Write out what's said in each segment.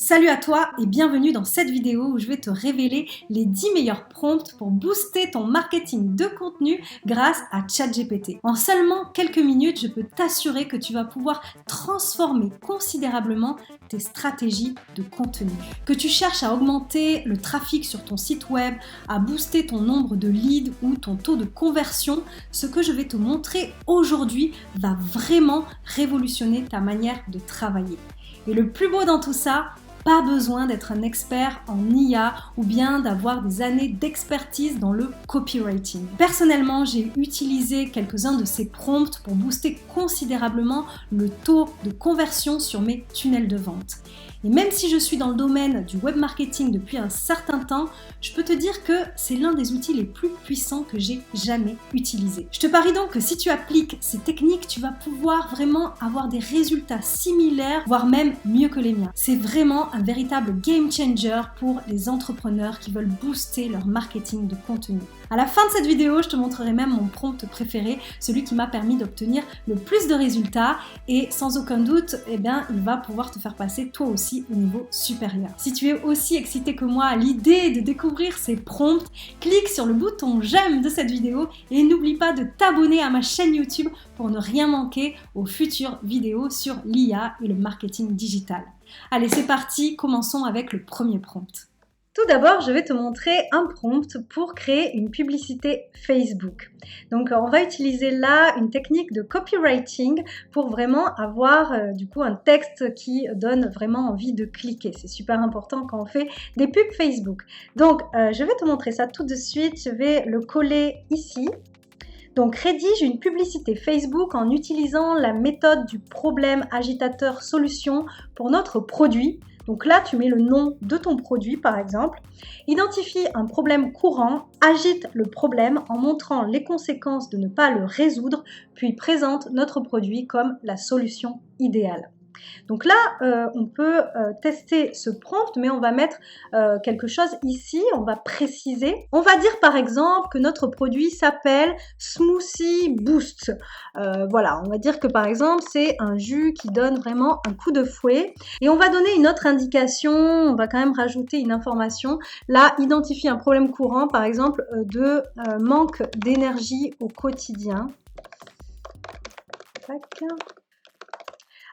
Salut à toi et bienvenue dans cette vidéo où je vais te révéler les 10 meilleurs prompts pour booster ton marketing de contenu grâce à ChatGPT. En seulement quelques minutes, je peux t'assurer que tu vas pouvoir transformer considérablement tes stratégies de contenu. Que tu cherches à augmenter le trafic sur ton site web, à booster ton nombre de leads ou ton taux de conversion, ce que je vais te montrer aujourd'hui va vraiment révolutionner ta manière de travailler. Et le plus beau dans tout ça, pas besoin d'être un expert en IA ou bien d'avoir des années d'expertise dans le copywriting. Personnellement, j'ai utilisé quelques-uns de ces prompts pour booster considérablement le taux de conversion sur mes tunnels de vente. Et même si je suis dans le domaine du web marketing depuis un certain temps, je peux te dire que c'est l'un des outils les plus puissants que j'ai jamais utilisé. Je te parie donc que si tu appliques ces techniques, tu vas pouvoir vraiment avoir des résultats similaires, voire même mieux que les miens. C'est vraiment un véritable game changer pour les entrepreneurs qui veulent booster leur marketing de contenu. À la fin de cette vidéo, je te montrerai même mon prompt préféré, celui qui m'a permis d'obtenir le plus de résultats et sans aucun doute, il va pouvoir te faire passer toi aussi au niveau supérieur. Si tu es aussi excité que moi à l'idée de découvrir ces prompts, clique sur le bouton j'aime de cette vidéo et n'oublie pas de t'abonner à ma chaîne YouTube pour ne rien manquer aux futures vidéos sur l'IA et le marketing digital. Allez, c'est parti, commençons avec le premier prompt. Tout d'abord, je vais te montrer un prompt pour créer une publicité Facebook. Donc, on va utiliser là une technique de copywriting pour vraiment avoir un texte qui donne vraiment envie de cliquer. C'est super important quand on fait des pubs Facebook. Donc, je vais te montrer ça tout de suite. Je vais le coller ici. Donc, rédige une publicité Facebook en utilisant la méthode du problème agitateur solution pour notre produit. Donc là, tu mets le nom de ton produit, par exemple. Identifie un problème courant, agite le problème en montrant les conséquences de ne pas le résoudre, puis présente notre produit comme la solution idéale. Donc là, on peut tester ce prompt, mais on va mettre quelque chose ici, on va préciser. On va dire par exemple que notre produit s'appelle Smoothie Boost. Voilà, on va dire que par exemple, c'est un jus qui donne vraiment un coup de fouet. Et on va donner une autre indication, on va quand même rajouter une information. Là, identifie un problème courant, par exemple, de manque d'énergie au quotidien. Tac.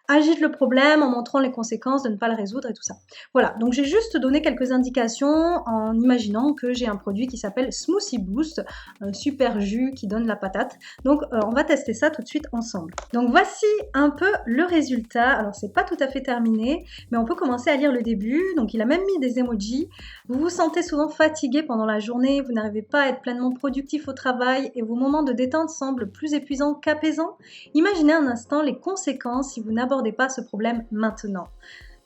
Agite le problème en montrant les conséquences de ne pas le résoudre et tout ça. Voilà, donc j'ai juste donné quelques indications en imaginant que j'ai un produit qui s'appelle Smoothie Boost, un super jus qui donne la patate. Donc on va tester ça tout de suite ensemble. Donc voici un peu le résultat. Alors c'est pas tout à fait terminé, mais on peut commencer à lire le début. Donc il a même mis des emojis. Vous vous sentez souvent fatigué pendant la journée, vous n'arrivez pas à être pleinement productif au travail et vos moments de détente semblent plus épuisants qu'apaisants. Imaginez un instant les conséquences si vous n'abordez pas ce problème maintenant.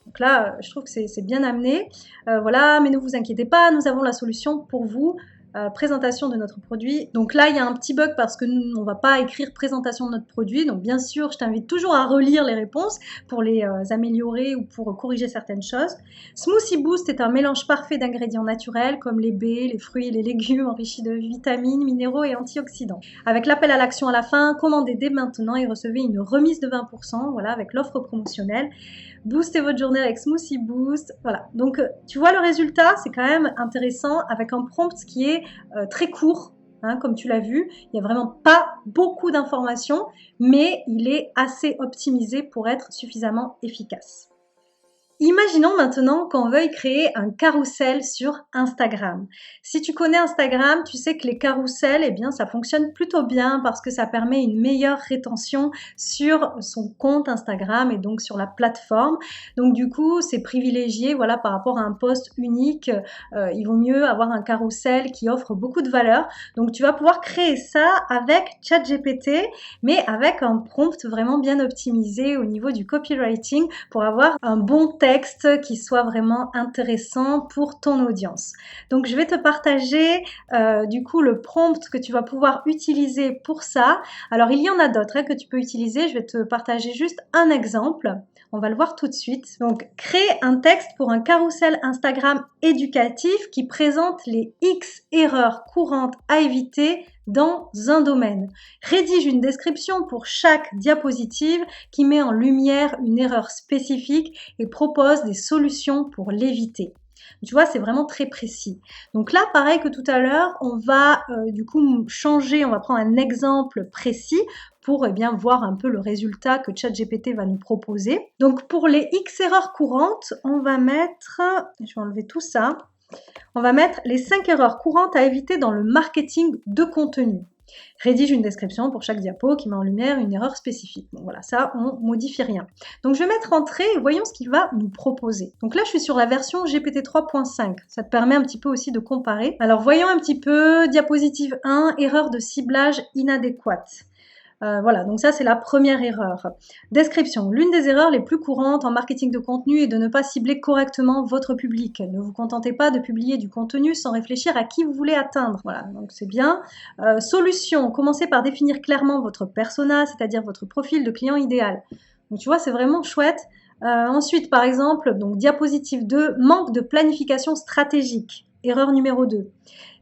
Donc là, je trouve que c'est bien amené. Voilà, mais ne vous inquiétez pas, nous avons la solution pour vous. Présentation de notre produit. Donc là, il y a un petit bug parce que nous, on ne va pas écrire présentation de notre produit. Donc bien sûr, je t'invite toujours à relire les réponses pour les améliorer ou pour corriger certaines choses. Smoothie Boost est un mélange parfait d'ingrédients naturels comme les baies, les fruits et les légumes enrichis de vitamines, minéraux et antioxydants. Avec l'appel à l'action à la fin, commandez dès maintenant et recevez une remise de 20%, voilà, avec l'offre promotionnelle. Boostez votre journée avec Smoothie Boost. Voilà, donc tu vois le résultat, c'est quand même intéressant avec un prompt qui est très court, hein, comme tu l'as vu. Il n'y a vraiment pas beaucoup d'informations, mais il est assez optimisé pour être suffisamment efficace. Imaginons maintenant qu'on veuille créer un carrousel sur Instagram. Si tu connais Instagram, tu sais que les carousels, ça fonctionne plutôt bien parce que ça permet une meilleure rétention sur son compte Instagram et donc sur la plateforme. Donc du coup, c'est privilégié, voilà, par rapport à un post unique. Il vaut mieux avoir un carrousel qui offre beaucoup de valeur. Donc tu vas pouvoir créer ça avec ChatGPT, mais avec un prompt vraiment bien optimisé au niveau du copywriting pour avoir un bon texte qui soit vraiment intéressant pour ton audience. Donc je vais te partager le prompt que tu vas pouvoir utiliser pour ça. Alors il y en a d'autres que tu peux utiliser, je vais te partager juste un exemple. On va le voir tout de suite. Donc, crée un texte pour un carrousel Instagram éducatif qui présente les X erreurs courantes à éviter dans un domaine. Rédige une description pour chaque diapositive qui met en lumière une erreur spécifique et propose des solutions pour l'éviter. Tu vois, c'est vraiment très précis. Donc là, pareil que tout à l'heure, on va du coup changer, on va prendre un exemple précis pour bien voir un peu le résultat que ChatGPT va nous proposer. Donc pour les X erreurs courantes, on va mettre, je vais enlever tout ça, on va mettre les 5 erreurs courantes à éviter dans le marketing de contenu. Rédige une description pour chaque diapo qui met en lumière une erreur spécifique. Bon voilà, ça on modifie rien. Donc je vais mettre entrée et voyons ce qu'il va nous proposer. Donc là je suis sur la version GPT 3.5. Ça te permet un petit peu aussi de comparer. Alors voyons un petit peu, diapositive 1, erreur de ciblage inadéquate. Voilà, donc ça c'est la première erreur. Description. L'une des erreurs les plus courantes en marketing de contenu est de ne pas cibler correctement votre public. Ne vous contentez pas de publier du contenu sans réfléchir à qui vous voulez atteindre. Voilà, donc c'est bien. Solution. Commencez par définir clairement votre persona, c'est-à-dire votre profil de client idéal. Donc tu vois, c'est vraiment chouette. Ensuite, par exemple, donc diapositive 2, manque de planification stratégique. Erreur numéro 2.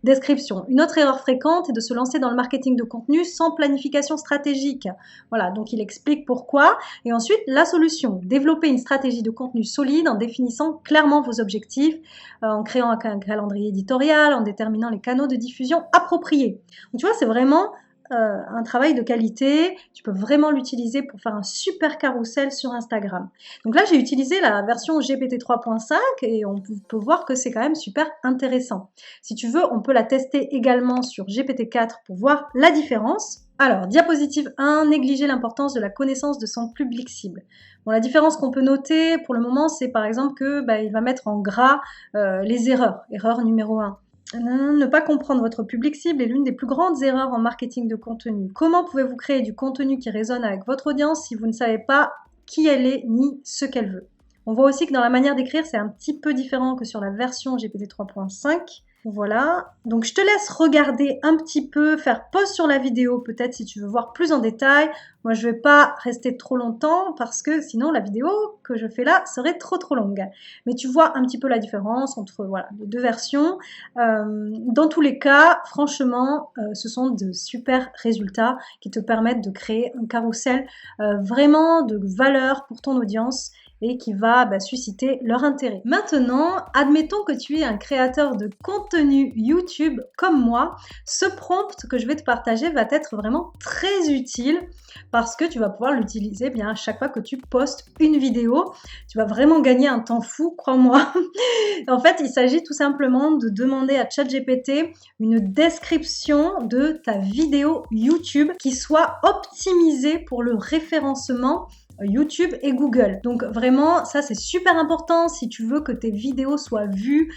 Description. Une autre erreur fréquente est de se lancer dans le marketing de contenu sans planification stratégique. Voilà, donc il explique pourquoi. Et ensuite, la solution. Développer une stratégie de contenu solide en définissant clairement vos objectifs, en créant un calendrier éditorial, en déterminant les canaux de diffusion appropriés. Donc tu vois, c'est vraiment un travail de qualité. Tu peux vraiment l'utiliser pour faire un super carrousel sur Instagram. Donc là, j'ai utilisé la version GPT 3.5 et on peut voir que c'est quand même super intéressant. Si tu veux, on peut la tester également sur GPT 4 pour voir la différence. Alors, diapositive 1, négliger l'importance de la connaissance de son public cible. Bon, la différence qu'on peut noter pour le moment, c'est par exemple que il va mettre en gras les erreurs. Erreur numéro 1. Ne pas comprendre votre public cible est l'une des plus grandes erreurs en marketing de contenu. Comment pouvez-vous créer du contenu qui résonne avec votre audience si vous ne savez pas qui elle est ni ce qu'elle veut? On voit aussi que dans la manière d'écrire, c'est un petit peu différent que sur la version GPT 3.5. Voilà, donc je te laisse regarder un petit peu, faire pause sur la vidéo peut-être si tu veux voir plus en détail. Moi je vais pas rester trop longtemps parce que sinon la vidéo que je fais là serait trop longue. Mais tu vois un petit peu la différence entre voilà, les deux versions. Dans tous les cas, franchement, ce sont de super résultats qui te permettent de créer un carrousel vraiment de valeur pour ton audience et qui va susciter leur intérêt. Maintenant, admettons que tu es un créateur de contenu YouTube comme moi, ce prompt que je vais te partager va être vraiment très utile parce que tu vas pouvoir l'utiliser bien à chaque fois que tu postes une vidéo. Tu vas vraiment gagner un temps fou, crois-moi. En fait, il s'agit tout simplement de demander à ChatGPT une description de ta vidéo YouTube qui soit optimisée pour le référencement YouTube et Google. Donc vraiment, ça c'est super important si tu veux que tes vidéos soient vues,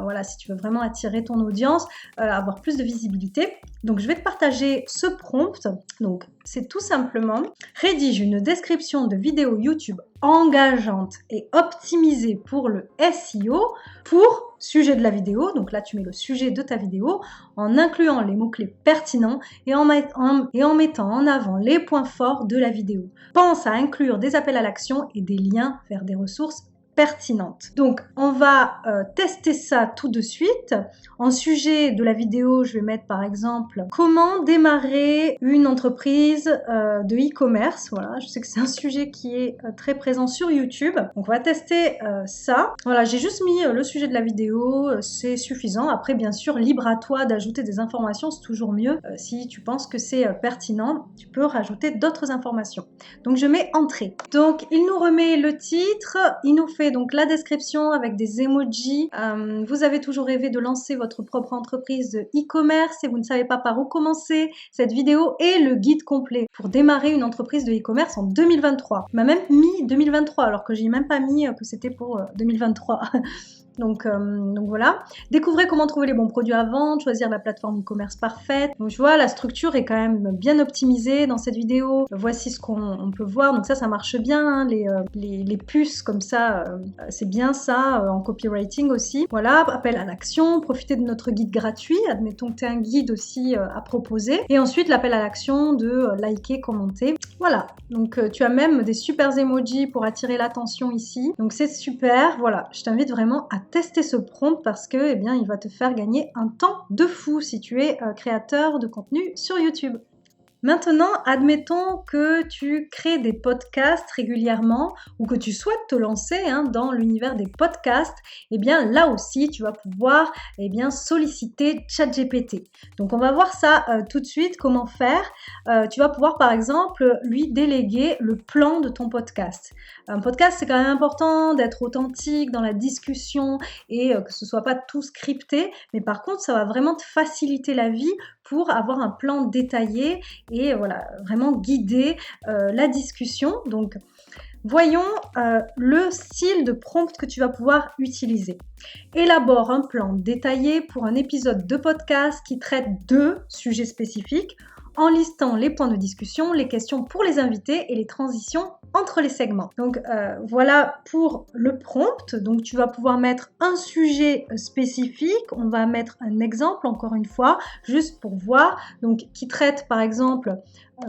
voilà, si tu veux vraiment attirer ton audience, avoir plus de visibilité. Donc je vais te partager ce prompt. Donc c'est tout simplement rédige une description de vidéo YouTube engageante et optimisée pour le SEO pour sujet de la vidéo. Donc là tu mets le sujet de ta vidéo en incluant les mots-clés pertinents et en mettant en avant les points forts de la vidéo. Pense à inclure des appels à l'action et des liens vers des ressources pertinentes. Donc on va tester ça tout de suite. En sujet de la vidéo, je vais mettre par exemple comment démarrer une entreprise de e-commerce. Voilà, je sais que c'est un sujet qui est très présent sur YouTube. Donc on va tester ça. Voilà, j'ai juste mis le sujet de la vidéo, c'est suffisant. Après bien sûr, libre à toi d'ajouter des informations, c'est toujours mieux. Si tu penses que c'est pertinent, tu peux rajouter d'autres informations. Donc je mets entrée. Donc il nous remet le titre, il nous fait donc la description avec des emojis. Vous avez toujours rêvé de lancer votre propre entreprise de e-commerce et vous ne savez pas par où commencer. Cette vidéo est le guide complet pour démarrer une entreprise de e-commerce en 2023. Il m'a même mis 2023 alors que j'ai même pas mis que c'était pour 2023. Donc voilà. Découvrez comment trouver les bons produits à vendre, choisir la plateforme e-commerce parfaite. Donc tu vois, la structure est quand même bien optimisée dans cette vidéo. Voici ce qu'on peut voir. Donc ça marche bien, hein, les puces comme ça c'est bien ça en copywriting aussi. Voilà, appel à l'action, profiter de notre guide gratuit, admettons que tu as un guide aussi à proposer. Et ensuite, l'appel à l'action de liker, commenter. Voilà, donc tu as même des super emojis pour attirer l'attention ici. Donc c'est super, voilà, je t'invite vraiment à tester ce prompt parce que, eh bien, il va te faire gagner un temps de fou si tu es créateur de contenu sur YouTube. Maintenant, admettons que tu crées des podcasts régulièrement ou que tu souhaites te lancer dans l'univers des podcasts, eh bien là aussi tu vas pouvoir solliciter ChatGPT. Donc on va voir ça tout de suite, comment faire. Tu vas pouvoir par exemple lui déléguer le plan de ton podcast. Un podcast, c'est quand même important d'être authentique dans la discussion et que ce soit pas tout scripté, mais par contre ça va vraiment te faciliter la vie pour avoir un plan détaillé et voilà, vraiment guider la discussion. Donc, voyons le style de prompt que tu vas pouvoir utiliser. Élabore un plan détaillé pour un épisode de podcast qui traite de sujets spécifiques en listant les points de discussion, les questions pour les invités et les transitions entre les segments. Donc voilà pour le prompt. Donc tu vas pouvoir mettre un sujet spécifique. On va mettre un exemple encore une fois, juste pour voir. Donc qui traite par exemple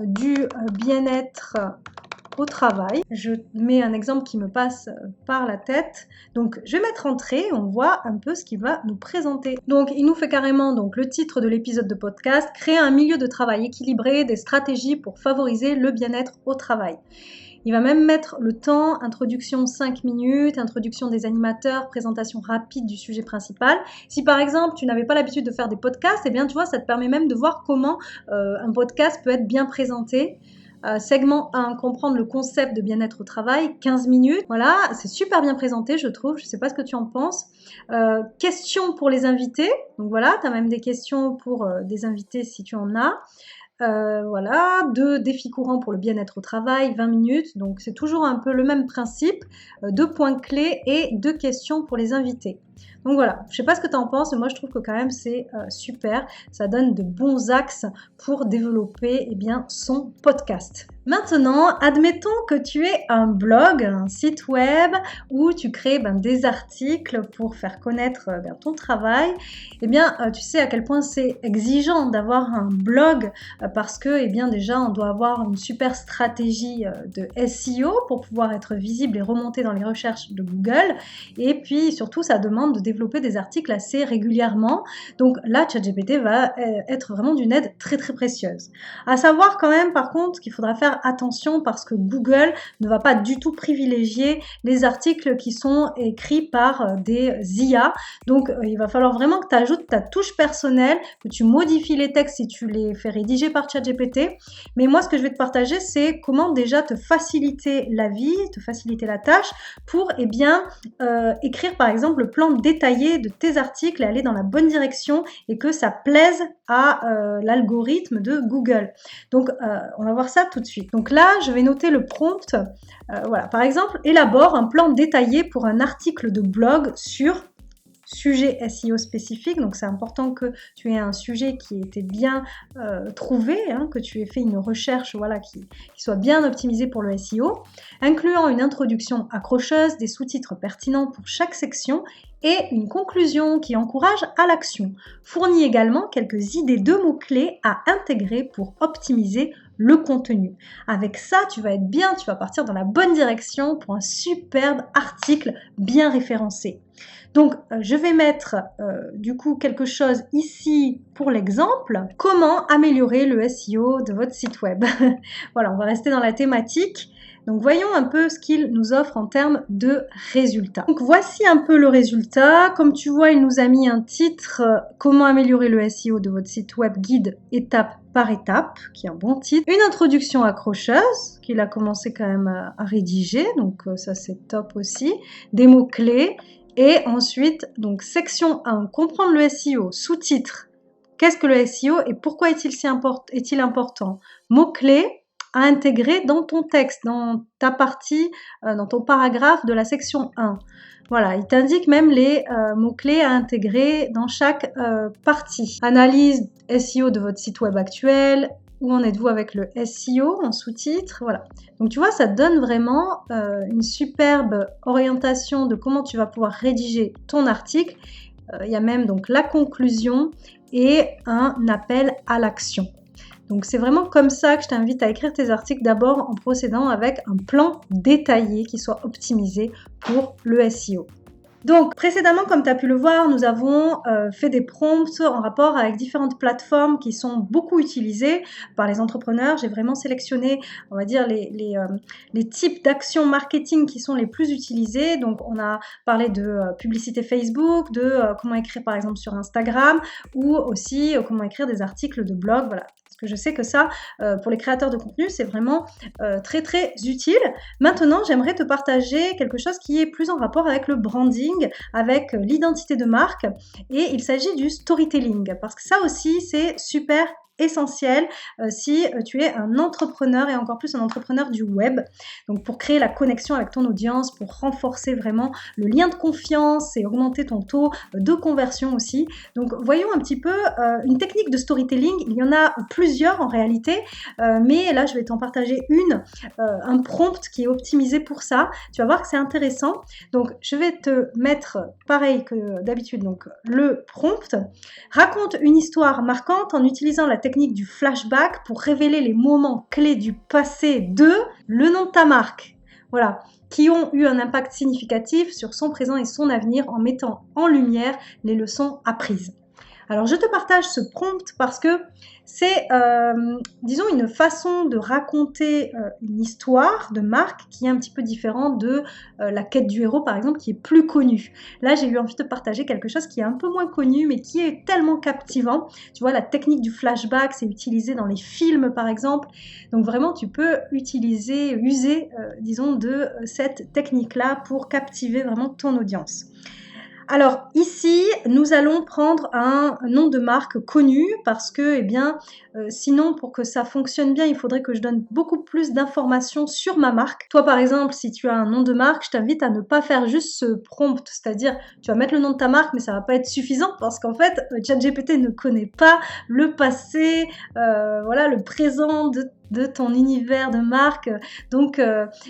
du bien-être au travail. Je mets un exemple qui me passe par la tête. Donc, je vais mettre entrée, on voit un peu ce qu'il va nous présenter. Donc, il nous fait carrément le titre de l'épisode de podcast, créer un milieu de travail équilibré, des stratégies pour favoriser le bien-être au travail. Il va même mettre le temps, introduction 5 minutes, introduction des animateurs, présentation rapide du sujet principal. Si par exemple, tu n'avais pas l'habitude de faire des podcasts, eh bien, tu vois, ça te permet même de voir comment un podcast peut être bien présenté. Segment 1, comprendre le concept de bien-être au travail, 15 minutes. Voilà, c'est super bien présenté, je trouve. Je ne sais pas ce que tu en penses. Questions pour les invités. Donc voilà, tu as même des questions pour des invités si tu en as. Voilà, 2 défis courants pour le bien-être au travail, 20 minutes. Donc c'est toujours un peu le même principe. 2 points clés et 2 questions pour les invités. Donc voilà, je sais pas ce que tu en penses, mais moi je trouve que quand même c'est super. Ça donne de bons axes pour développer son podcast. Maintenant, admettons que tu aies un blog, un site web où tu crées des articles pour faire connaître ton travail. Eh bien, tu sais à quel point c'est exigeant d'avoir un blog parce que déjà on doit avoir une super stratégie de SEO pour pouvoir être visible et remonter dans les recherches de Google. Et puis surtout, ça demande de développer des articles assez régulièrement. Donc là, ChatGPT va être vraiment d'une aide très très précieuse. À savoir quand même par contre qu'il faudra faire attention parce que Google ne va pas du tout privilégier les articles qui sont écrits par des IA. Donc il va falloir vraiment que tu ajoutes ta touche personnelle, que tu modifies les textes si tu les fais rédiger par ChatGPT. Mais moi, ce que je vais te partager, c'est comment déjà te faciliter la vie, te faciliter la tâche pour écrire par exemple le plan détaillé de tes articles et aller dans la bonne direction et que ça plaise à l'algorithme de Google. Donc, on va voir ça tout de suite. Donc là, je vais noter le prompt. Voilà, par exemple, élabore un plan détaillé pour un article de blog sur sujet SEO spécifique. Donc, c'est important que tu aies un sujet qui était bien trouvé, que tu aies fait une recherche qui soit bien optimisée pour le SEO, incluant une introduction accrocheuse, des sous-titres pertinents pour chaque section et une conclusion qui encourage à l'action. Fournit également quelques idées de mots-clés à intégrer pour optimiser le contenu. Avec ça, tu vas être bien, tu vas partir dans la bonne direction pour un superbe article bien référencé. Donc, je vais mettre du coup quelque chose ici pour l'exemple. Comment améliorer le SEO de votre site web? Voilà, on va rester dans la thématique. Donc, voyons un peu ce qu'il nous offre en termes de résultats. Donc, voici un peu le résultat. Comme tu vois, il nous a mis un titre « Comment améliorer le SEO de votre site web, guide étape par étape », qui est un bon titre. Une introduction accrocheuse, qu'il a commencé quand même à rédiger. Donc, ça, c'est top aussi. Des mots-clés. Et ensuite, donc, section 1, comprendre le SEO, sous-titre. Qu'est-ce que le SEO et pourquoi est-il important? Mots-clés à intégrer dans ton texte, dans ta partie, dans ton paragraphe de la section 1. Voilà, il t'indique même les mots-clés à intégrer dans chaque partie. Analyse SEO de votre site web actuel, Où en êtes-vous avec le SEO en sous-titres? Voilà. Donc tu vois, ça te donne vraiment une superbe orientation de comment tu vas pouvoir rédiger ton article. Il y a même donc la conclusion et un appel à l'action. Donc c'est vraiment comme ça que je t'invite à écrire tes articles, d'abord en procédant avec un plan détaillé qui soit optimisé pour le SEO. Donc précédemment, comme tu as pu le voir, nous avons fait des prompts en rapport avec différentes plateformes qui sont beaucoup utilisées par les entrepreneurs. J'ai vraiment sélectionné, on va dire, les types d'actions marketing qui sont les plus utilisées. Donc on a parlé de publicité Facebook, de comment écrire par exemple sur Instagram, ou aussi comment écrire des articles de blog. Voilà. Parce que je sais que ça, pour les créateurs de contenu, c'est vraiment très très utile. Maintenant, j'aimerais te partager quelque chose qui est plus en rapport avec le branding, avec l'identité de marque, et il s'agit du storytelling, parce que ça aussi, c'est super essentiel si tu es un entrepreneur et encore plus un entrepreneur du web. Donc pour créer la connexion avec ton audience, pour renforcer vraiment le lien de confiance et augmenter ton taux de conversion aussi. Donc voyons un petit peu une technique de storytelling. Il y en a plusieurs en réalité, mais là je vais t'en partager un prompt qui est optimisé pour ça. Tu vas voir que c'est intéressant. Donc je vais te mettre pareil que d'habitude, donc le prompt. Raconte une histoire marquante en utilisant la technique du flashback pour révéler les moments clés du passé de le nom de ta marque. Voilà, qui ont eu un impact significatif sur son présent et son avenir en mettant en lumière les leçons apprises. Alors je te partage ce prompt parce que c'est, disons, une façon de raconter une histoire de marque qui est un petit peu différente de la quête du héros, par exemple, qui est plus connue. Là, j'ai eu envie de te partager quelque chose qui est un peu moins connu, mais qui est tellement captivant. Tu vois, la technique du flashback, c'est utilisé dans les films, par exemple. Donc vraiment, tu peux user, disons, de cette technique-là pour captiver vraiment ton audience. Alors ici, nous allons prendre un nom de marque connu parce que, sinon pour que ça fonctionne bien, il faudrait que je donne beaucoup plus d'informations sur ma marque. Toi par exemple, si tu as un nom de marque, je t'invite à ne pas faire juste ce prompt, c'est-à-dire tu vas mettre le nom de ta marque, mais ça va pas être suffisant parce qu'en fait, ChatGPT ne connaît pas le passé, voilà, le présent de ton univers de marque, donc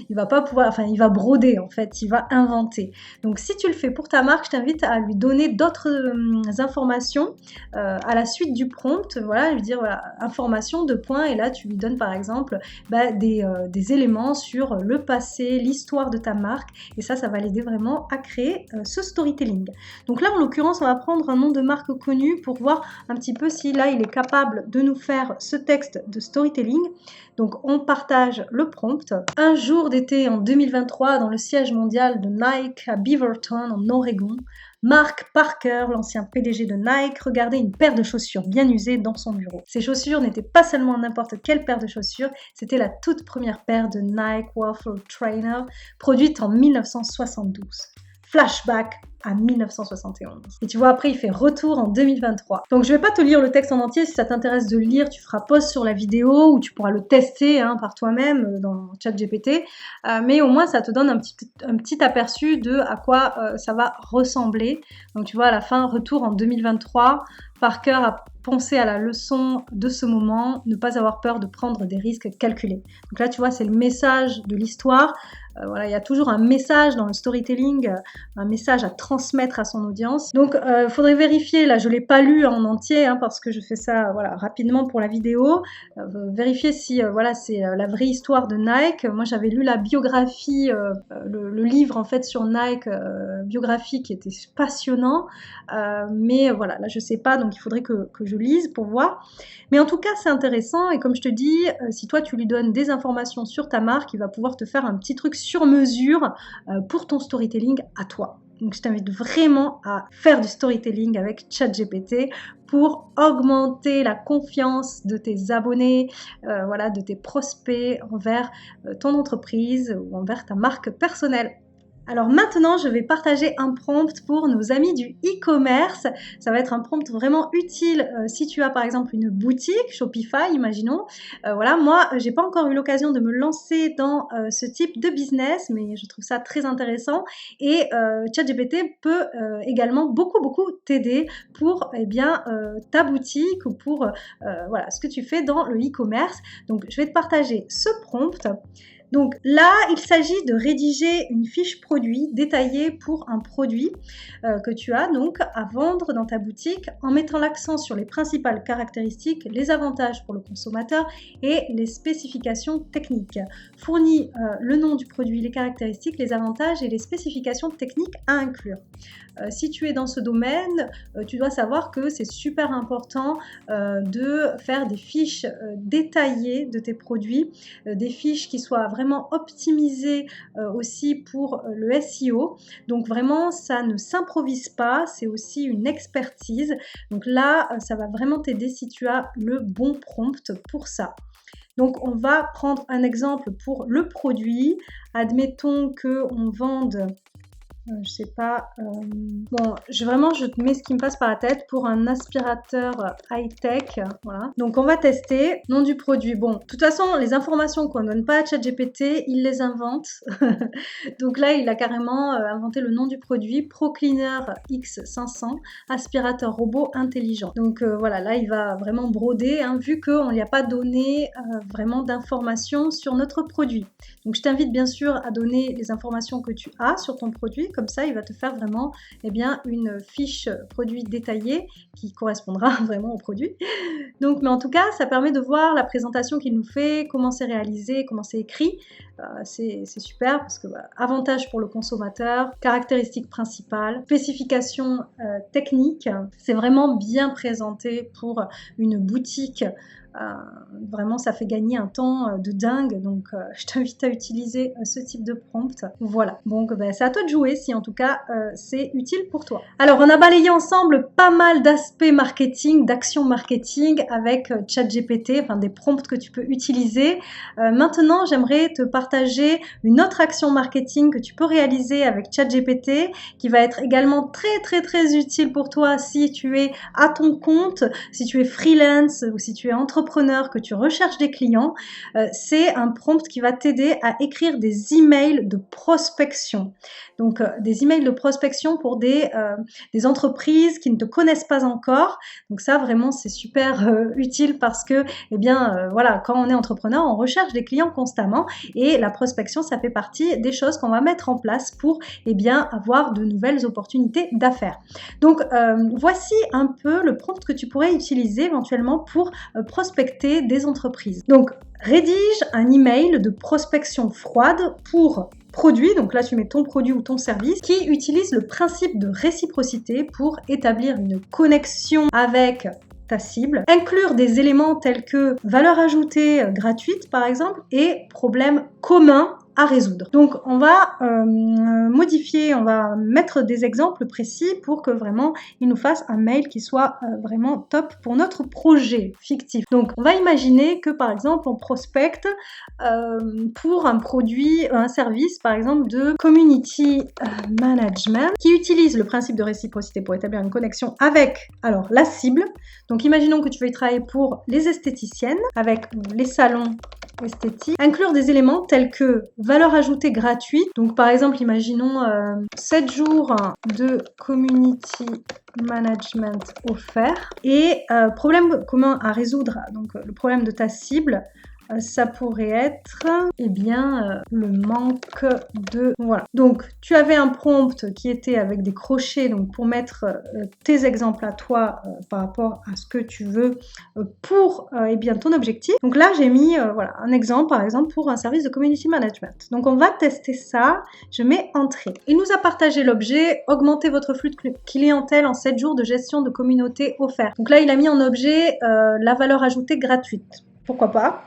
il va pas pouvoir, enfin il va broder en fait, il va inventer. Donc si tu le fais pour ta marque, je t'invite à lui donner d'autres informations à la suite du prompt, voilà, lui dire voilà, information de points, et là tu lui donnes par exemple des éléments sur le passé, l'histoire de ta marque, et ça va l'aider vraiment à créer ce storytelling. Donc là en l'occurrence on va prendre un nom de marque connu pour voir un petit peu si là il est capable de nous faire ce texte de storytelling. Donc on partage le prompt. Un jour d'été en 2023 dans le siège mondial de Nike à Beaverton en Oregon, Mark Parker, l'ancien PDG de Nike, regardait une paire de chaussures bien usées dans son bureau. Ces chaussures n'étaient pas seulement n'importe quelle paire de chaussures, c'était la toute première paire de Nike Waffle Trainer produite en 1972. Flashback à 1971. Et tu vois, après, il fait retour en 2023. Donc, je vais pas te lire le texte en entier. Si ça t'intéresse de le lire, tu feras pause sur la vidéo ou tu pourras le tester par toi-même dans ChatGPT. Mais au moins, ça te donne un petit aperçu de à quoi ça va ressembler. Donc, tu vois, à la fin, retour en 2023. Parker a pensé à la leçon de ce moment, ne pas avoir peur de prendre des risques calculés. Donc là, tu vois, c'est le message de l'histoire. Voilà, il y a toujours un message dans le storytelling, un message à transmettre à son audience. Donc, il faudrait vérifier, là, je ne l'ai pas lu en entier, parce que je fais ça voilà, rapidement pour la vidéo. Vérifier si voilà, c'est la vraie histoire de Nike. Moi, j'avais lu la biographie, le livre, en fait, sur Nike, biographie qui était passionnant. Mais voilà, là, je ne sais pas, donc il faudrait que je lise pour voir. Mais en tout cas, c'est intéressant. Et comme je te dis, si toi, tu lui donnes des informations sur ta marque, il va pouvoir te faire un petit truc sur mesure pour ton storytelling à toi. Donc je t'invite vraiment à faire du storytelling avec ChatGPT pour augmenter la confiance de tes abonnés, voilà, de tes prospects envers ton entreprise ou envers ta marque personnelle. Alors maintenant, je vais partager un prompt pour nos amis du e-commerce. Ça va être un prompt vraiment utile si tu as par exemple une boutique, Shopify, imaginons. Voilà, moi, j'ai pas encore eu l'occasion de me lancer dans ce type de business, mais je trouve ça très intéressant. Et ChatGPT peut également beaucoup t'aider pour ta boutique ou pour voilà, ce que tu fais dans le e-commerce. Donc, je vais te partager ce prompt. Donc là, il s'agit de rédiger une fiche produit détaillée pour un produit que tu as donc à vendre dans ta boutique en mettant l'accent sur les principales caractéristiques, les avantages pour le consommateur et les spécifications techniques. Fournis le nom du produit, les caractéristiques, les avantages et les spécifications techniques à inclure. Si tu es dans ce domaine, tu dois savoir que c'est super important de faire des fiches détaillées de tes produits, des fiches qui soient vraiment optimisées aussi pour le SEO. Donc vraiment, ça ne s'improvise pas, c'est aussi une expertise. Donc là, ça va vraiment t'aider si tu as le bon prompt pour ça. Donc on va prendre un exemple pour le produit. Admettons qu'on vende... je sais pas, bon, je te mets ce qui me passe par la tête pour un aspirateur high-tech, voilà. Donc on va tester, nom du produit. Bon, de toute façon, les informations qu'on donne pas à ChatGPT, il les invente. Donc là, il a carrément inventé le nom du produit, ProCleaner X500, aspirateur robot intelligent. Donc voilà, là, il va vraiment broder, hein, vu qu'on n'y a pas donné vraiment d'informations sur notre produit. Donc je t'invite bien sûr à donner les informations que tu as sur ton produit. Comme ça, il va te faire vraiment une fiche produit détaillée qui correspondra vraiment au produit. Donc, mais en tout cas, ça permet de voir la présentation qu'il nous fait, comment c'est réalisé, comment c'est écrit. C'est super parce que avantage pour le consommateur, caractéristiques principales, spécifications techniques. C'est vraiment bien présenté pour une boutique. Vraiment, ça fait gagner un temps de dingue. Donc, je t'invite à utiliser ce type de prompt. Voilà. Donc, c'est à toi de jouer si en tout cas c'est utile pour toi. Alors, on a balayé ensemble pas mal d'aspects marketing, d'actions marketing avec ChatGPT, enfin des prompts que tu peux utiliser. Maintenant, j'aimerais te partager une autre action marketing que tu peux réaliser avec ChatGPT qui va être également très utile pour toi si tu es à ton compte, si tu es freelance ou si tu es entrepreneur, que tu recherches des clients. C'est un prompt qui va t'aider à écrire des emails de prospection. Donc des emails de prospection pour des entreprises qui ne te connaissent pas encore. Donc ça vraiment c'est super utile parce que voilà, quand on est entrepreneur, on recherche des clients constamment et la prospection ça fait partie des choses qu'on va mettre en place pour avoir de nouvelles opportunités d'affaires. Donc voici un peu le prompt que tu pourrais utiliser éventuellement pour prospecter des entreprises. Donc rédige un email de prospection froide pour produit, donc là tu mets ton produit ou ton service, qui utilise le principe de réciprocité pour établir une connexion avec ta cible, inclure des éléments tels que valeur ajoutée gratuite par exemple et problème commun à résoudre. Donc on va modifier, on va mettre des exemples précis pour que vraiment il nous fasse un mail qui soit vraiment top pour notre projet fictif. Donc on va imaginer que par exemple on prospecte pour un produit, un service par exemple de community management qui utilise le principe de réciprocité pour établir une connexion avec alors la cible. Donc imaginons que tu veuilles travailler pour les esthéticiennes avec les salons esthétiques, inclure des éléments tels que valeur ajoutée gratuite. Donc par exemple, imaginons 7 jours de community management offert et problème commun à résoudre. Donc le problème de ta cible, ça pourrait être le manque de... Voilà. Donc, tu avais un prompt qui était avec des crochets donc pour mettre tes exemples à toi par rapport à ce que tu veux pour ton objectif. Donc là, j'ai mis un exemple, par exemple, pour un service de community management. Donc, on va tester ça. Je mets entrée. Il nous a partagé l'objet « Augmenter votre flux de clientèle en 7 jours de gestion de communauté offert ». Donc là, il a mis en objet la valeur ajoutée gratuite. Pourquoi pas ?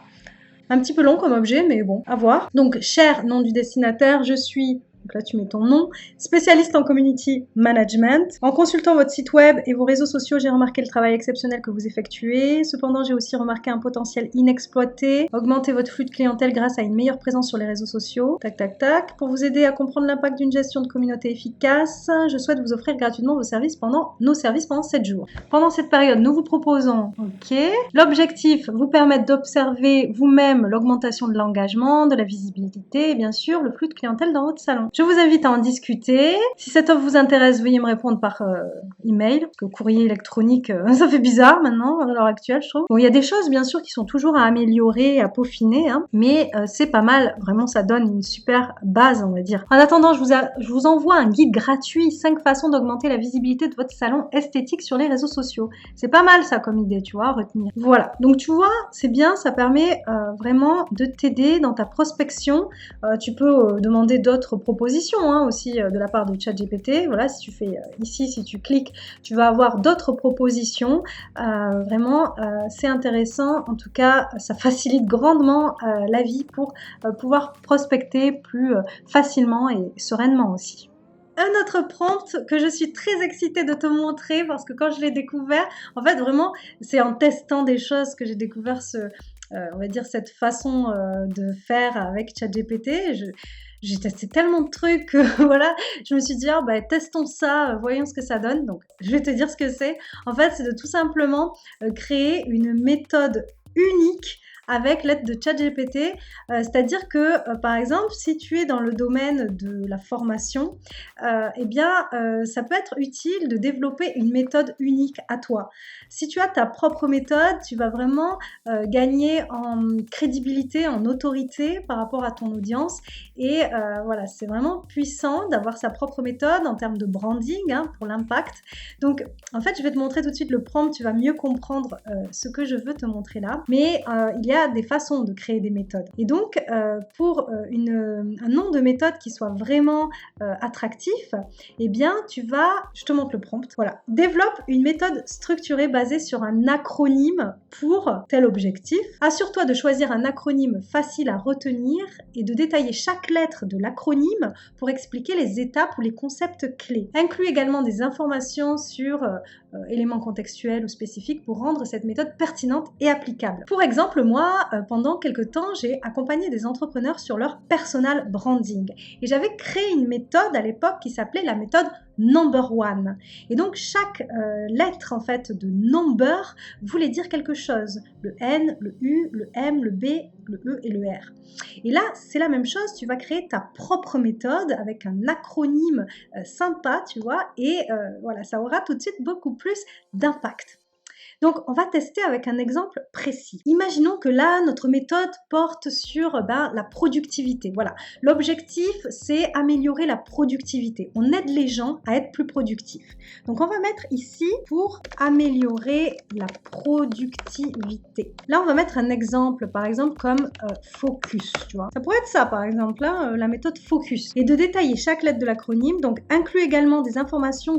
Un petit peu long comme objet, mais bon, à voir. Donc, cher nom du destinataire, je suis Donc là, tu mets ton nom. Spécialiste en community management. En consultant votre site web et vos réseaux sociaux, j'ai remarqué le travail exceptionnel que vous effectuez. Cependant, j'ai aussi remarqué un potentiel inexploité. Augmentez votre flux de clientèle grâce à une meilleure présence sur les réseaux sociaux. Tac, tac, tac. Pour vous aider à comprendre l'impact d'une gestion de communauté efficace, je souhaite vous offrir gratuitement nos services pendant 7 jours. Pendant cette période, nous vous proposons, l'objectif, vous permettre d'observer vous-même l'augmentation de l'engagement, de la visibilité et bien sûr le flux de clientèle dans votre salon. Je vous invite à en discuter. Si cette offre vous intéresse, veuillez me répondre par email, parce que courrier électronique, ça fait bizarre maintenant, à l'heure actuelle, je trouve. Bon, il y a des choses, bien sûr, qui sont toujours à améliorer, à peaufiner, mais c'est pas mal. Vraiment, ça donne une super base, on va dire. En attendant, je vous envoie un guide gratuit, 5 façons d'augmenter la visibilité de votre salon esthétique sur les réseaux sociaux. C'est pas mal, ça, comme idée, tu vois, à retenir. Voilà. Donc, tu vois, c'est bien, ça permet vraiment de t'aider dans ta prospection. Tu peux demander d'autres propositions aussi de la part de ChatGPT. Voilà, si tu fais ici, si tu cliques, tu vas avoir d'autres propositions. Vraiment, c'est intéressant. En tout cas, ça facilite grandement la vie pour pouvoir prospecter plus facilement et sereinement aussi. Un autre prompt que je suis très excitée de te montrer parce que quand je l'ai découvert, en fait vraiment c'est en testant des choses que j'ai découvert on va dire cette façon de faire avec ChatGPT. J'ai testé tellement de trucs que voilà, je me suis dit testons ça, voyons ce que ça donne. Donc je vais te dire ce que c'est. En fait, c'est de tout simplement créer une méthode unique avec l'aide de ChatGPT, c'est-à-dire que par exemple si tu es dans le domaine de la formation, ça peut être utile de développer une méthode unique à toi. Si tu as ta propre méthode, tu vas vraiment gagner en crédibilité, en autorité par rapport à ton audience et voilà, c'est vraiment puissant d'avoir sa propre méthode en termes de branding pour l'impact. Donc en fait je vais te montrer tout de suite le prompt, tu vas mieux comprendre ce que je veux te montrer là, mais il y a des façons de créer des méthodes. Et donc, pour un nom de méthode qui soit vraiment attractif, je te montre le prompt. Voilà. Développe une méthode structurée basée sur un acronyme pour tel objectif. Assure-toi de choisir un acronyme facile à retenir et de détailler chaque lettre de l'acronyme pour expliquer les étapes ou les concepts clés. Inclus également des informations sur éléments contextuels ou spécifiques pour rendre cette méthode pertinente et applicable. Pour exemple, moi, pendant quelques temps, j'ai accompagné des entrepreneurs sur leur personal branding. Et j'avais créé une méthode à l'époque qui s'appelait la méthode Number One. Et donc, chaque lettre, en fait, de number voulait dire quelque chose. Le N, le U, le M, le B, le E et le R. Et là, c'est la même chose. Tu vas créer ta propre méthode avec un acronyme sympa, tu vois, et voilà, ça aura tout de suite beaucoup plus d'impact. Donc, on va tester avec un exemple précis. Imaginons que là, notre méthode porte sur la productivité. Voilà, l'objectif, c'est améliorer la productivité. On aide les gens à être plus productifs. Donc, on va mettre ici pour améliorer la productivité. Là, on va mettre un exemple, par exemple, comme focus, tu vois. Ça pourrait être ça, par exemple, là, la méthode focus. Et de détailler chaque lettre de l'acronyme. Donc, inclut également des informations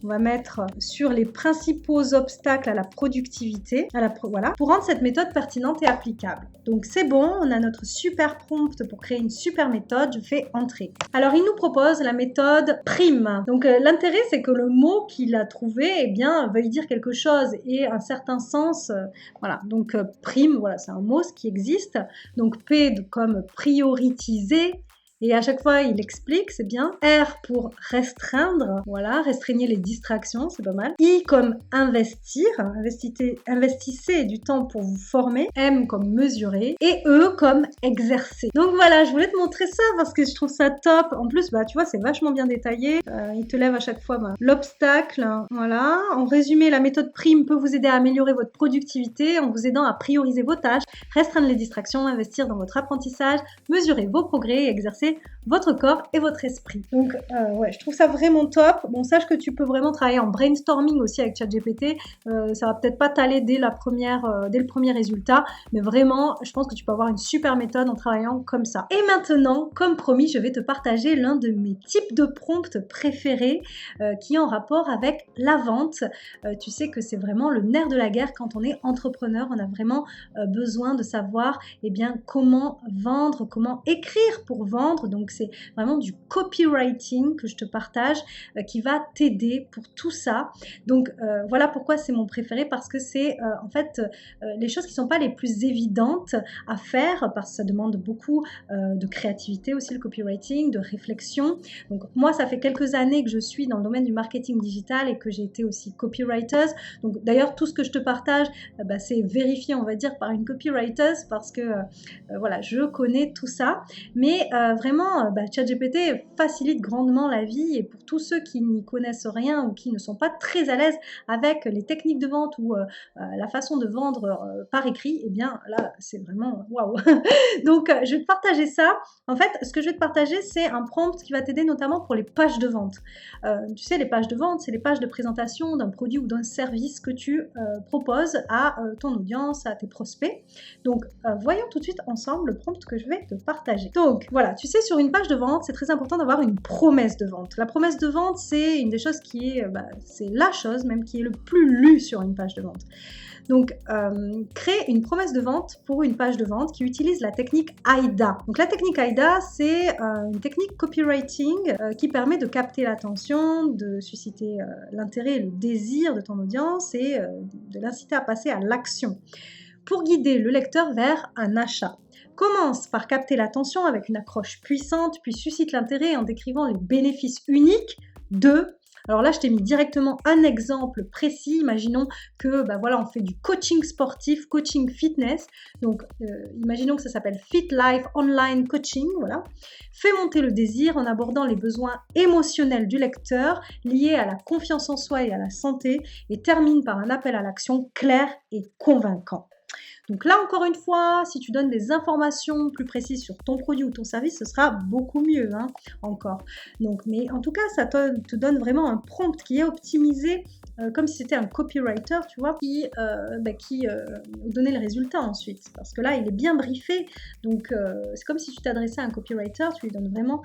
on va mettre sur les principaux obstacles à la productivité, voilà, pour rendre cette méthode pertinente et applicable. Donc c'est bon, on a notre super prompt pour créer une super méthode, je fais entrer. Alors il nous propose la méthode prime. Donc l'intérêt c'est que le mot qu'il a trouvé veuille dire quelque chose et un certain sens, voilà. Donc prime, voilà, c'est un mot qui existe. Donc P comme prioritiser. Et à chaque fois, il explique, c'est bien. R pour restreindre, voilà, restreignez les distractions, c'est pas mal. I comme investir, investissez du temps pour vous former. M comme mesurer. Et E comme exercer. Donc voilà, je voulais te montrer ça parce que je trouve ça top. En plus, tu vois, c'est vachement bien détaillé. Il te lève à chaque fois l'obstacle. Voilà. En résumé, la méthode prime peut vous aider à améliorer votre productivité en vous aidant à prioriser vos tâches, restreindre les distractions, investir dans votre apprentissage, mesurer vos progrès et exercer votre corps et votre esprit. Donc je trouve ça vraiment top. Bon, sache que tu peux vraiment travailler en brainstorming aussi avec ChatGPT. Ça va peut-être pas t'aller dès le premier résultat, mais vraiment, je pense que tu peux avoir une super méthode en travaillant comme ça. Et maintenant, comme promis, je vais te partager l'un de mes types de prompts préférés qui est en rapport avec la vente. Tu sais que c'est vraiment le nerf de la guerre quand on est entrepreneur. On a vraiment besoin de savoir comment vendre, comment écrire pour vendre, vente. Donc c'est vraiment du copywriting que je te partage qui va t'aider pour tout ça. Donc voilà pourquoi c'est mon préféré, parce que c'est en fait les choses qui ne sont pas les plus évidentes à faire, parce que ça demande beaucoup de créativité aussi, le copywriting, de réflexion. Donc moi, ça fait quelques années que je suis dans le domaine du marketing digital et que j'ai été aussi copywriter. Donc d'ailleurs, tout ce que je te partage, c'est vérifié, on va dire, par une copywriter, parce que voilà, je connais tout ça. Mais vraiment, ChatGPT facilite grandement la vie, et pour tous ceux qui n'y connaissent rien ou qui ne sont pas très à l'aise avec les techniques de vente ou la façon de vendre par écrit, eh bien là, c'est vraiment waouh. Donc, je vais te partager ça. En fait, ce que je vais te partager, c'est un prompt qui va t'aider notamment pour les pages de vente. Tu sais, les pages de vente, c'est les pages de présentation d'un produit ou d'un service que tu proposes à ton audience, à tes prospects. Donc, voyons tout de suite ensemble le prompt que je vais te partager. Donc, voilà, tu sais, sur une page de vente, c'est très important d'avoir une promesse de vente. La promesse de vente, c'est une des choses qui est, c'est la chose même qui est le plus lue sur une page de vente. Donc, crée une promesse de vente pour une page de vente qui utilise la technique AIDA. Donc, la technique AIDA, c'est une technique copywriting qui permet de capter l'attention, de susciter l'intérêt et le désir de ton audience et de l'inciter à passer à l'action pour guider le lecteur vers un achat. Commence par capter l'attention avec une accroche puissante, puis suscite l'intérêt en décrivant les bénéfices uniques de... Alors là, je t'ai mis directement un exemple précis. Imaginons que voilà, on fait du coaching sportif, coaching fitness. Donc, imaginons que ça s'appelle Fit Life Online Coaching. Voilà. Fais monter le désir en abordant les besoins émotionnels du lecteur liés à la confiance en soi et à la santé, et termine par un appel à l'action clair et convaincant. Donc là, encore une fois, si tu donnes des informations plus précises sur ton produit ou ton service, ce sera beaucoup mieux, encore. Donc, mais en tout cas, ça te donne vraiment un prompt qui est optimisé comme si c'était un copywriter, tu vois, qui donnait le résultat ensuite. Parce que là, il est bien briefé. Donc, c'est comme si tu t'adressais à un copywriter, tu lui donnes vraiment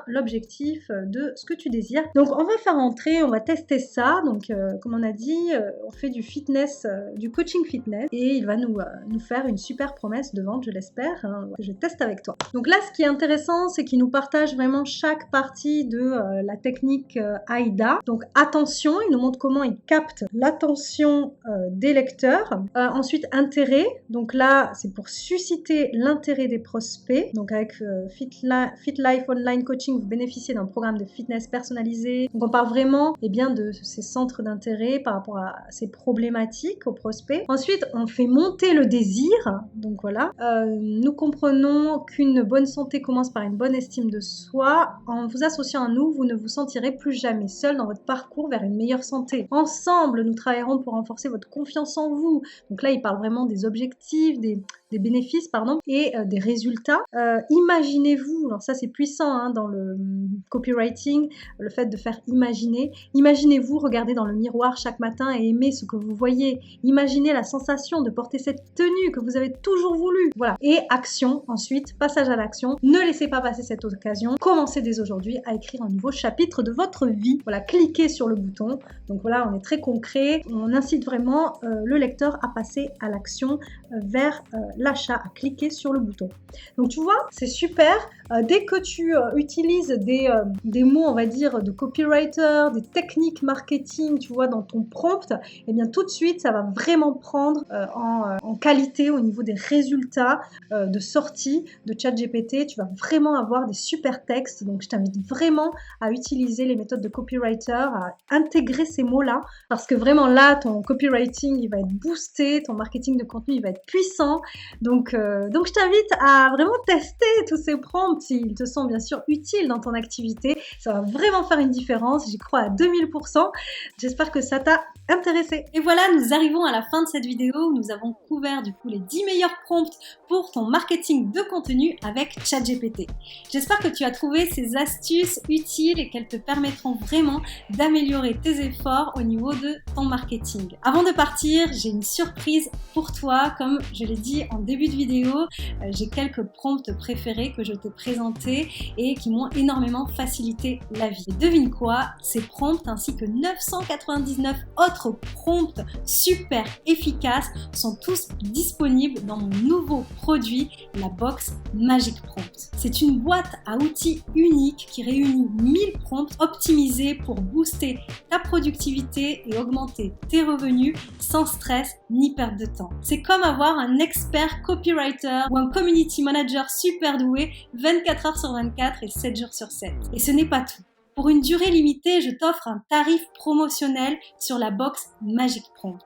l'objectif de ce que tu désires. Donc, on va faire entrer, on va tester ça. Donc, comme on a dit, on fait du fitness, du coaching fitness, et il va nous faire une super promesse de vente, je l'espère, que je teste avec toi. Donc là, ce qui est intéressant, c'est qu'il nous partage vraiment chaque partie de la technique AIDA. Donc attention, il nous montre comment il capte l'attention des lecteurs. Ensuite, intérêt. Donc là, c'est pour susciter l'intérêt des prospects. Donc avec Fit Life Online Coaching, vous bénéficiez d'un programme de fitness personnalisé. Donc on parle vraiment de ces centres d'intérêt par rapport à ces problématiques aux prospects. Ensuite, on fait monter le désir. Donc voilà. Nous comprenons qu'une bonne santé commence par une bonne estime de soi. En vous associant à nous, vous ne vous sentirez plus jamais seul dans votre parcours vers une meilleure santé. Ensemble, nous travaillerons pour renforcer votre confiance en vous. Donc là, il parle vraiment des objectifs, des bénéfices, et des résultats. Imaginez-vous, alors ça c'est puissant dans le copywriting, le fait de faire imaginer. Imaginez-vous regarder dans le miroir chaque matin et aimer ce que vous voyez. Imaginez la sensation de porter cette tenue que vous avez toujours voulu. Voilà. Et action, ensuite, passage à l'action. Ne laissez pas passer cette occasion. Commencez dès aujourd'hui à écrire un nouveau chapitre de votre vie. Voilà, cliquez sur le bouton. Donc voilà, on est très concret. On incite vraiment le lecteur à passer à l'action vers l'achat, à cliquer sur le bouton. Donc tu vois, c'est super. Dès que tu utilises des mots, on va dire, de copywriter, des techniques marketing, tu vois, dans ton prompt, eh bien tout de suite, ça va vraiment prendre en qualité au niveau des résultats de sortie de ChatGPT. Tu vas vraiment avoir des super textes. Donc je t'invite vraiment à utiliser les méthodes de copywriter, à intégrer ces mots-là, parce que vraiment là, ton copywriting, il va être boosté, ton marketing de contenu, il va être puissant. Donc je t'invite à vraiment tester tous ces prompts s'ils te sont bien sûr utiles dans ton activité. Ça va vraiment faire une différence, j'y crois à 2000%. J'espère que ça t'a intéressé. Et voilà, nous arrivons à la fin de cette vidéo où nous avons couvert du coup les 10 meilleurs prompts pour ton marketing de contenu avec ChatGPT. J'espère que tu as trouvé ces astuces utiles et qu'elles te permettront vraiment d'améliorer tes efforts au niveau de ton marketing. Avant de partir, j'ai une surprise pour toi, comme je l'ai dit en début de vidéo, j'ai quelques prompts préférés que je t'ai présentés et qui m'ont énormément facilité la vie. Et devine quoi? Ces prompts ainsi que 999 autres prompts super efficaces sont tous disponibles dans mon nouveau produit, la box Magic Prompt. C'est une boîte à outils unique qui réunit 1000 prompts optimisés pour booster ta productivité et augmenter tes revenus sans stress ni perte de temps. C'est comme avoir un expert copywriter ou un community manager super doué 24 heures sur 24 et 7 jours sur 7. Et ce n'est pas tout. Pour une durée limitée, je t'offre un tarif promotionnel sur la box Magic Prompt.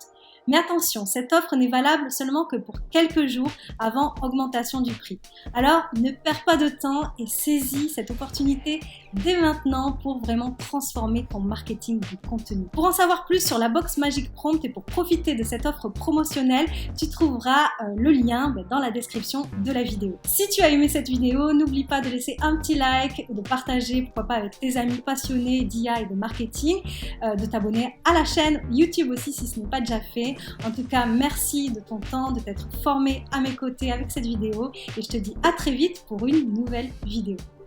Mais attention, cette offre n'est valable seulement que pour quelques jours avant augmentation du prix. Alors, ne perds pas de temps et saisis cette opportunité dès maintenant pour vraiment transformer ton marketing du contenu. Pour en savoir plus sur la box Magic Prompt et pour profiter de cette offre promotionnelle, tu trouveras le lien dans la description de la vidéo. Si tu as aimé cette vidéo, n'oublie pas de laisser un petit like, de partager, pourquoi pas avec tes amis passionnés d'IA et de marketing, de t'abonner à la chaîne YouTube aussi si ce n'est pas déjà fait. En tout cas, merci de ton temps, de t'être formé à mes côtés avec cette vidéo et je te dis à très vite pour une nouvelle vidéo.